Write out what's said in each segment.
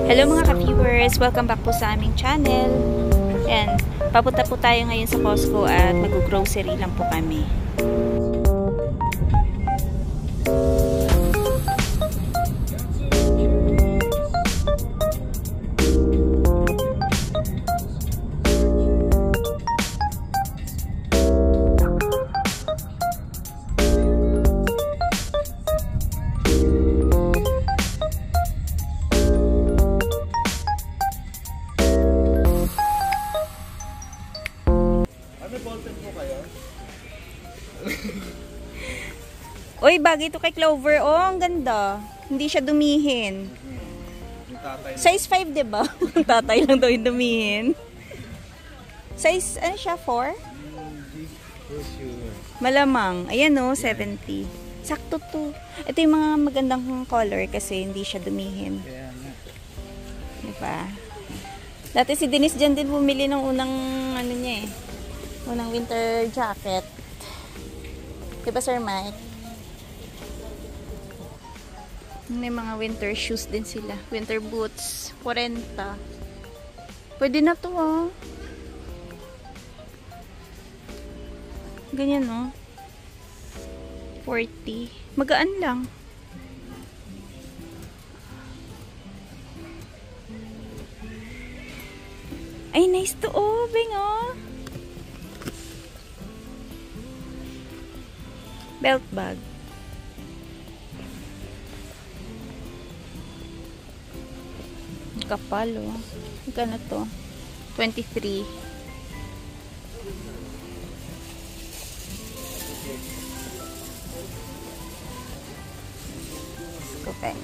Hello mga ka-viewers! Welcome back po sa aming channel. And papunta po tayo ngayon sa Costco at mag-grocery lang po kami. Uy, bagay ito kay Clover. Oh, ang ganda. Hindi siya dumihin. Size 5, diba? Tatay lang daw yung dumihin. Size, ano siya? 4? Malamang. Ayan o, 70. Sakto to. Ito yung mga magandang color kasi hindi siya dumihin. Diba? Dati si Denise dyan din bumili ng unang, ano niya eh. Unang winter jacket. Diba, Sir Mike? May mga winter shoes din sila. Winter boots. 40. Pwede na to, oh. Ganyan, oh. 40. Magaan lang. Ay, nice to, oh. Bing, oh. Belt bag. Kapal, oh. Magkano to? 23. Skupeng.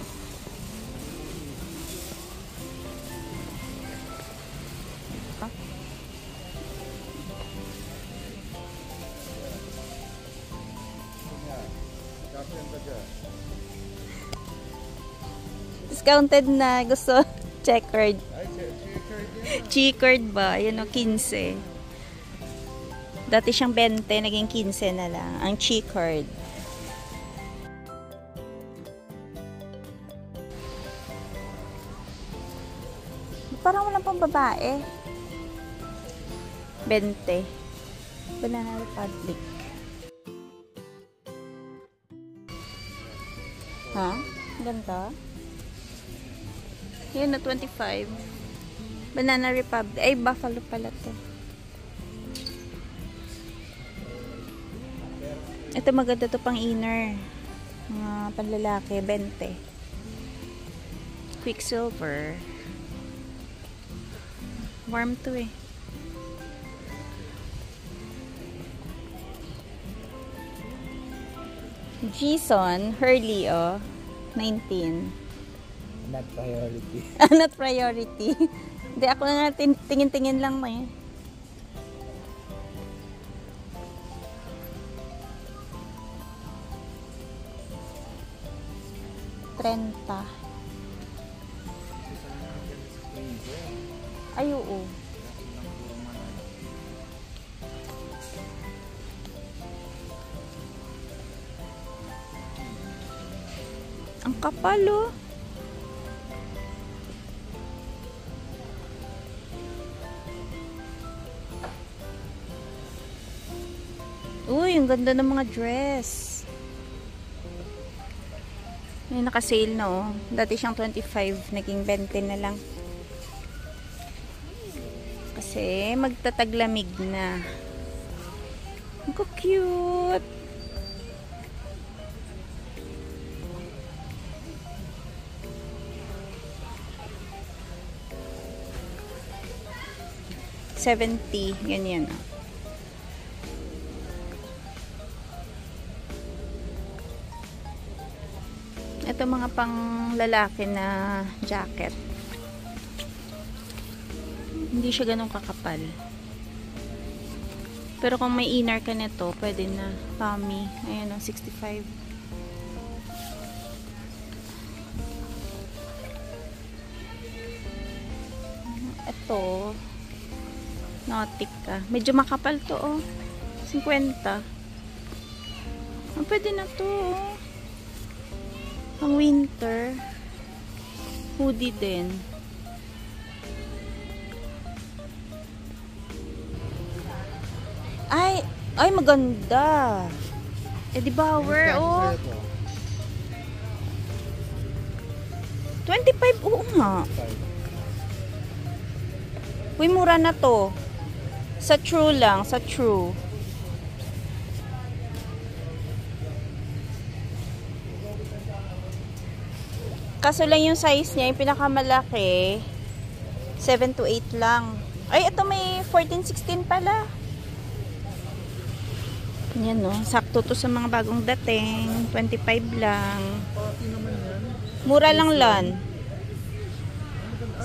Discounted na. Gusto checkered. Checkered ba? Ayan o, 15. Dati siyang 20, naging 15 na lang. Ang checkered. Parang walang pang babae. 20. Banana Republic. Ha? Ganda. Yun na, 25. Banana Republic. Ay, Buffalo pala to. Ito maganda to pang inner. Mga panlalaki, 20. Quicksilver. Warm to eh. Jason, Hurley, oh. 19. Not priority. Not priority. Hindi, ako na nga tingin-tingin lang mo eh. $30. Ay, oo. Ang kapal, oh. Uy, ang ganda ng mga dress. May naka-sale na, oh. Dati siyang 25, naging 20 na lang. Kasi magtataglamig na. Ang cute. $70, ganyan, oh. Ito mga pang lalaki na jacket. Hindi siya ganun kakapal. Pero kung may inner ka nito, pwede na. Tommy. Ayan o, 65. Ito. Nautic ka. Medyo makapal to, oh. 50. Oh, pwede na to, oh. Pang winter. Hoodie din. Ay, maganda. Eddie Bauer, oh. 25, oo nga. Uy, mura na to. Sa True lang, sa True. Kaso lang yung size niya, yung pinakamalaki, 7 to 8 lang. Ay, ito may 14, 16 pala. Yan, no. Sakto to sa mga bagong dating. 25 lang. Mura lang lan.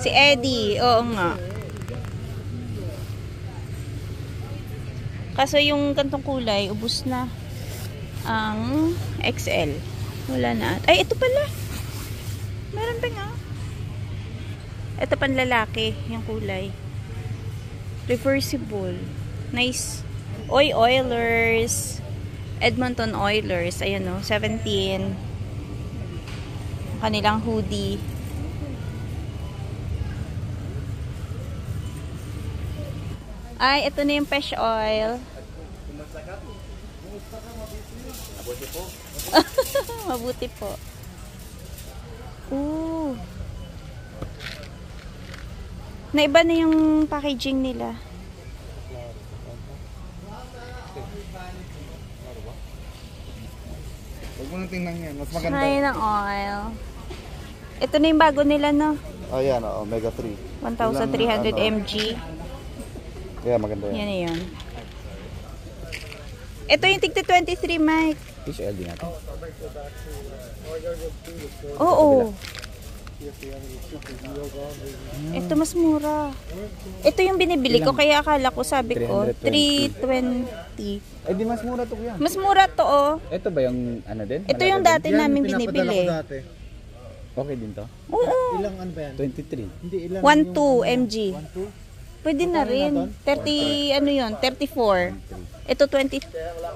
Si Eddie, oo nga. Kaso yung gantong kulay, ubos na ang XL. Wala na. Ay, ito pala. Meron pa nga. Ito pan lalaki, yung kulay. Reversible. Nice. Oilers. Edmonton Oilers. Ayan o, 17. Kanilang hoodie. Ay, ito na yung fish oil. Mabuti po. Mabuti po. Ooh. Naiba na yung packaging nila. Huwag mo nang tingnan yan. Mas maganda. China oil. Ito na yung bago nila, no? Oh, yan. Omega 3. 1,300 mg. Kaya maganda yan. Yan na yun. Ito yung tigti 23, Mike. Fish oil din natin. Oo. Ito mas mura. Ito yung binibili ko, kaya akala ko, sabi ko, 320. Ay, di mas mura to yan. Mas mura to, oh. Ito ba yung ano din? Ito yung dati namin binibili. Okay din to? Oo. Ilang ano ba yan? 23. Hindi, ilang 1.2 mg. 1.2? Pwede na rin. 30, ano yun, 34. Ito 20,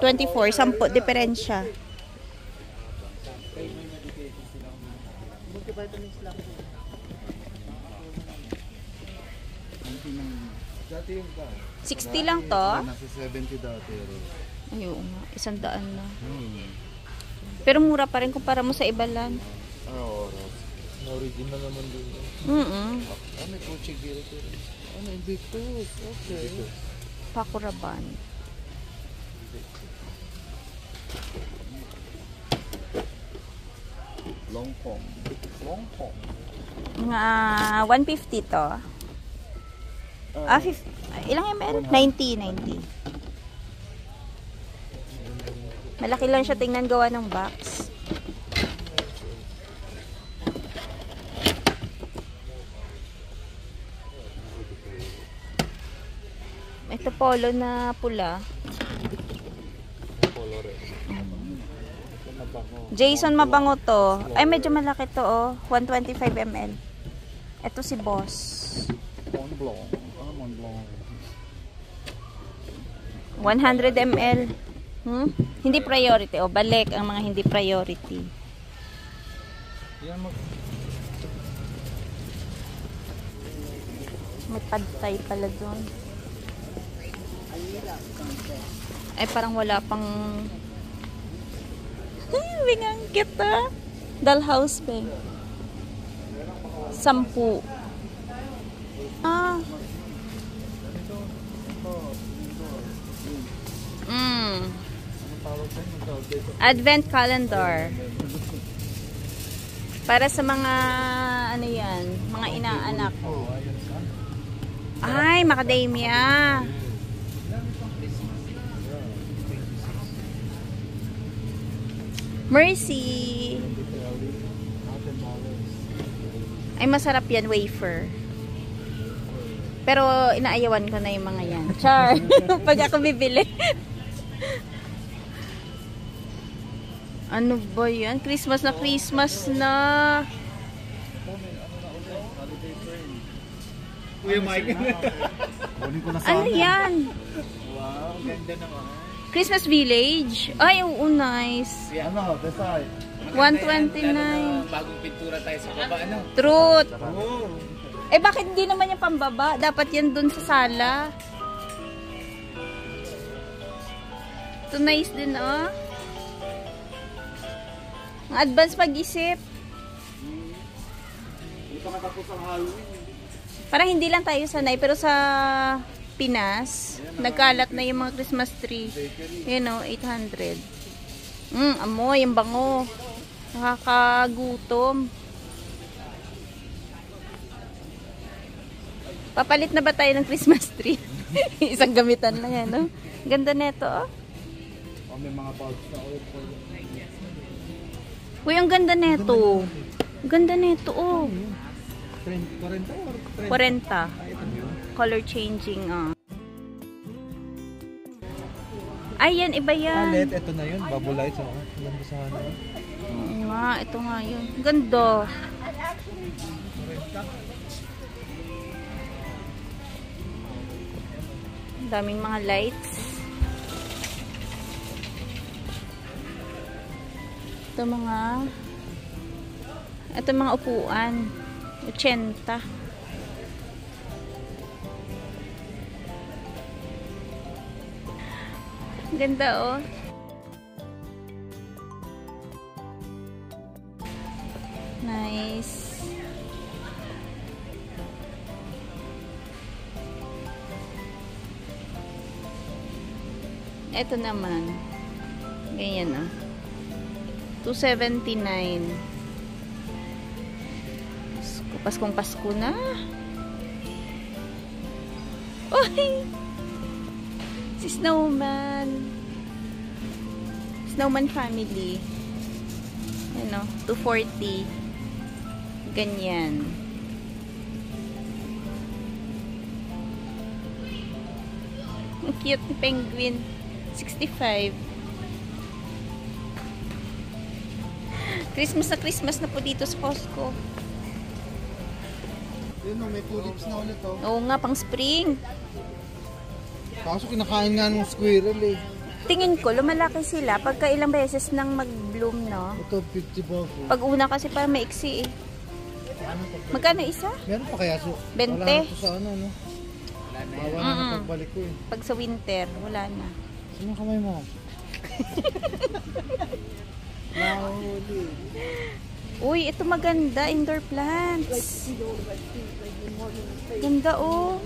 24, 10 diferensya. Dati yung ba? 60 lang to. Nasa 70 dati. Ay, oo nga, 100 na. Pero mura pa rin kumpara mo sa ibalan. Oo. Original naman din. May coaching dito. Ano, Invictus. Okay. Pakuraban. Longpong. Mga 150 to. Ilang ml? 90. Malaki lang siya, tingnan gawa ng box. Ito polo na pula. Jason mabango to. Ay, medyo malaki to, oh. 125 ml. Ito si Boss. Montblanc. 100 ml. Hindi priority. O, balik ang mga hindi priority. May pantay pala doon. Ay, parang wala pang... Bingang kita. Dollhouse pa. 10. Advent calendar. Para sa mga ano yan, mga inaanak. Ay, macadamia. Mercy. Ay, masarap yan, wafer. Pero inaayawan ko na yung mga yan. Char. Pag ako bibili. Ano ba yan? Christmas na. Kuya Mike. Ano yan? Wow, ganda naman. Christmas Village. Ay, oo, nice. Ano, decide. 129. Bagong pintura tayo sa baba, ano? Truth. Oh. Eh, bakit hindi naman yung pambaba? Dapat yan dun sa sala. Ito nice din, oh. Ang advance pag-isip. Hindi pa matapos ang Halloween. Parang hindi lang tayo sanay, pero sa Pinas, nagkalat na yung mga Christmas tree. Yan o, 800. Amoy, yung bango. Nakakagutom. Papalit na ba tayo ng Christmas tree? Isang gamitan lang yan, no? Ganda neto, oh. Oh, may mga bulbs na oil. Uy, ang ganda neto. Ganda neto, oh. 40 or 40. Color changing, oh. Ay, yan, iba yan. LED, ito na yun. Bubble lights ako. Ganda sa ano. Oo nga, ito nga yun. Ganda. Ang daming mga lights. Ito mga upuan. 80. Ganda, oh. Nice. Ito naman. Ganyan, ah. 279. Paskong Pasko na. Uy! Si Snowman. Snowman family. Ano, 240. Ganyan. Ang cute ni penguin. 65. Christmas na po dito sa Costco. Yun o, may tulips na ulit o. Oo nga, pang spring. Kaso kinakain nga ng squirrel eh. Tingin ko, lumalaki sila pagka ilang beses nang mag-bloom, no? Ito, 50 po. Pag una kasi parang maiksi eh. Magkano isa? Meron pa kaya so? 20. Wala na to sa ano, no? Wala na pagbalik ko eh. Pag sa winter, wala na. Sino kamay mo? Mahuli. Uy, ito maganda. Indoor plants. Ganda, oh.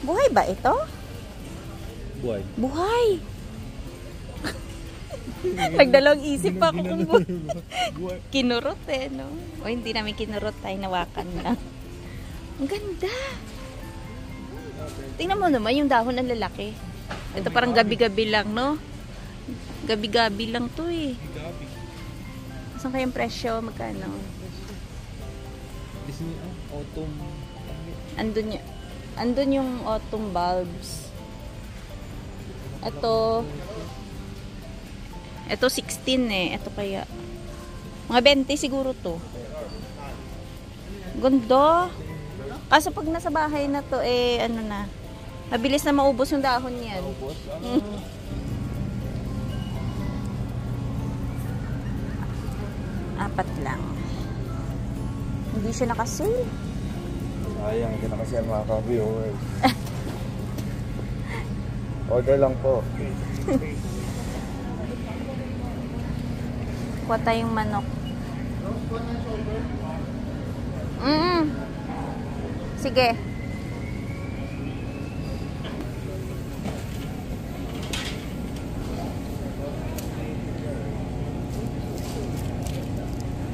Buhay ba ito? Buhay. Buhay. Nagdalawang isip pa ako kung kinurot eh, no? O hindi namin kinurot, tayo nawakan lang. Ang ganda. Tingnan mo naman yung dahon ng lalaki. Ito parang gabi-gabi lang, no? Gabi-gabi lang to eh. Saan kayang presyo? Magkano? Disney, autumn. Andun yung autumn bulbs. Ito 16 eh. Ito kaya. Mga 20 siguro to. Ganda. Kaso pag nasa bahay na to, eh, ano na. Mabilis na maubos yung dahon yan. Apat lang. Hindi siya nakasale. Sayang, hindi na kasi ang mga ka-viewers. Order lang po. Kuha tayong manok. Sige.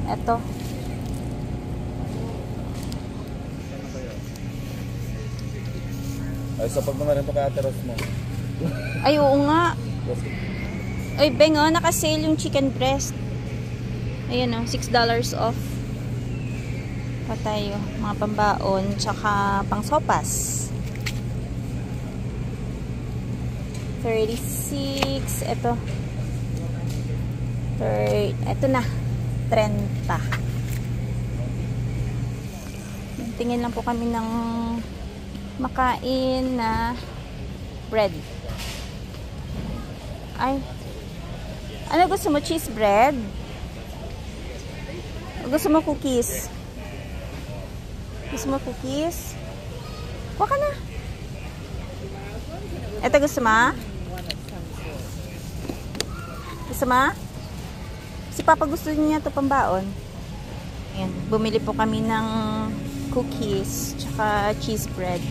Eto. Ay, sa pag naman ito kay Ate Ros mo. Ay, oo nga. Ay, Beng, oh, naka-sale yung chicken breast. Ayan, oh, $6 off. Pa tayo, mga pambaon, tsaka pang sopas. 36, eto. Eto na, 30. Tingin lang po kami ng makain na bread. Ay, ano gusto mo? Cheese bread? O gusto mo cookies? Gusto mo cookies? Kuha ka na. Ito gusto mo? Gusto mo? Si Papa gusto niya ito pambaon. Ayan, bumili po kami ng cookies tsaka cheese bread.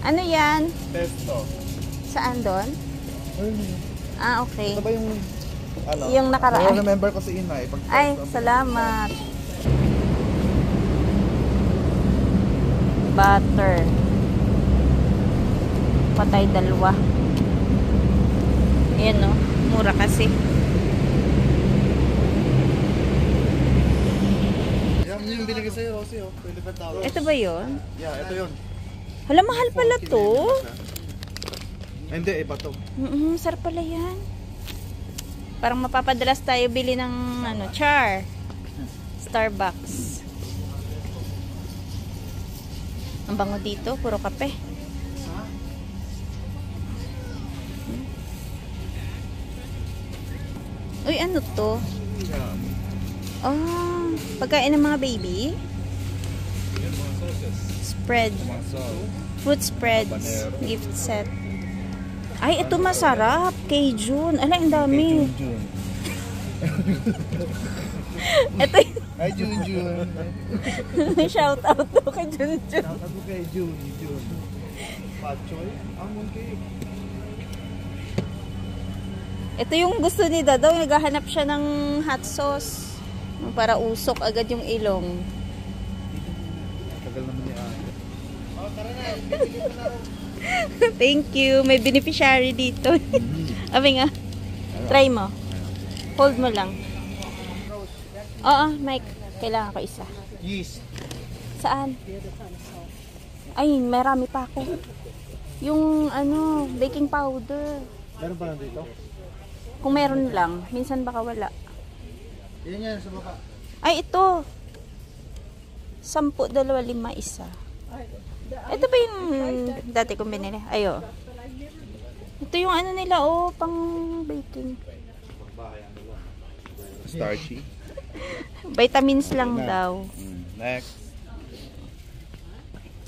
Ano yan? Pesto. Saan doon? Ah, okay. Ito ba yung ano? Yung nakaraan. Remember ko si Inay. Ay, salamat. Butter. Patay dalawa. Ayan no, mura kasi. Yan yung binigay sa'yo, Rosie. $25. Ito ba yun? Yeah, ito yun. Hala, mahal pala to. Hindi, iba to. Sarap pala yan. Parang mapapadalas tayo bili ng ano, char. Starbucks. Ang bango dito, puro kape. Uy, ano to? Yeah. Oh, pagkain ng mga baby? Spread. Fruit spreads. Gift set. Ay, ito masarap. Cajun. Ala, ang dami. Jun. Ito Ay, Jun. shout out to kay Junjun. Shout out kay Jun. Pachoy. Ang cake. Ito yung gusto ni Dadaw. Naghahanap siya ng hot sauce. Para usok agad yung ilong. Tagal naman niya. Oh, tara na. Thank you. May beneficiary dito. Abi nga. Try mo. Hold mo lang. Oo, Mike. Kailangan ko isa. Yeast. Saan? Ay, marami pa ako. Yung ano, baking powder. Meron pa nandito? Kung meron lang. Minsan baka wala. Yan, sa baba. Ay, ito. 10, 2, 5, isa. Ito ba yung dati kong binili? Ayo. Ito yung ano nila, oh, pang baking. Starchy. Vitamins lang daw. Next.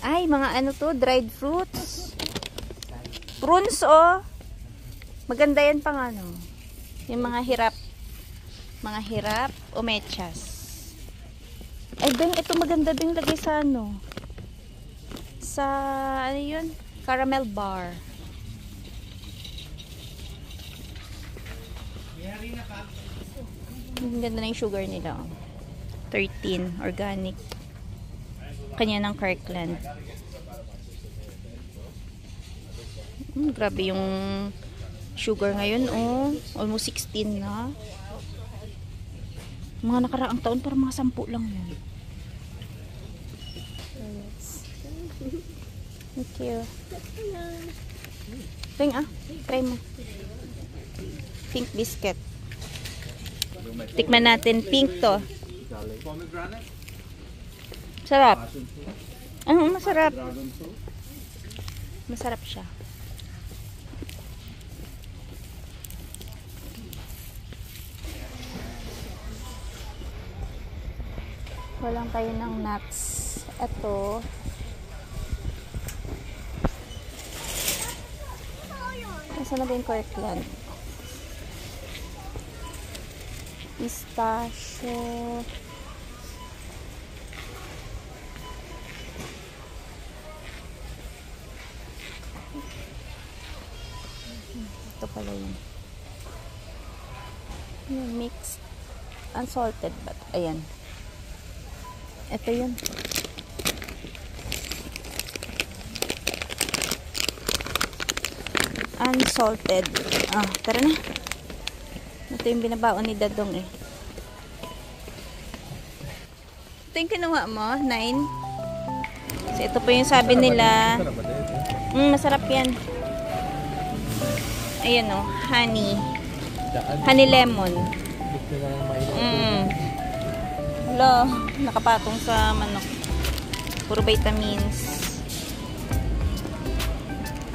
Ay, mga ano to, dried fruits. Prunes, oh. Maganda yan pang ano. Yung mga hirap. Mga hirap o mechas. Ay, Ben, ito maganda din lagay sa ano. Sa, ano yun? Caramel bar. Ang ganda na yung sugar nila. 13, organic. Kanya ng Kirkland. Grabe yung sugar ngayon, oh. Almost 16 na. Mga nakaraang taon, para mga 10 lang yun. Thank you. Ring, try mo. Pink biscuit. Tikman natin. Pink to. Sarap. Masarap. Masarap siya. Walang tayo ng nuts. Ito. Saan na ba yung Kirkland? Pistachio. Ito pala yun. Mixed. Unsalted but ayan. Ito yun. Unsalted. Tara na. Ito yung binabaon ni Dadong eh. Ito yung kinuha mo, 9. So, ito po yung sabi nila. Masarap yan. Ayan o, honey. Honey lemon. Hello, nakapatong sa manok. Puro vitamins.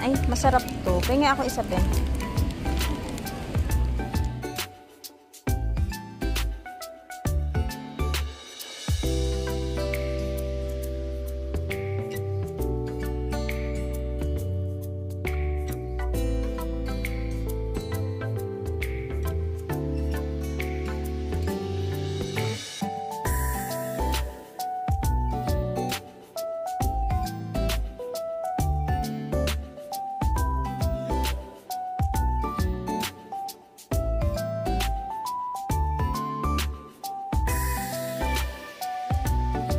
Ay, masarap to. Kaya nga ako isa, Ben.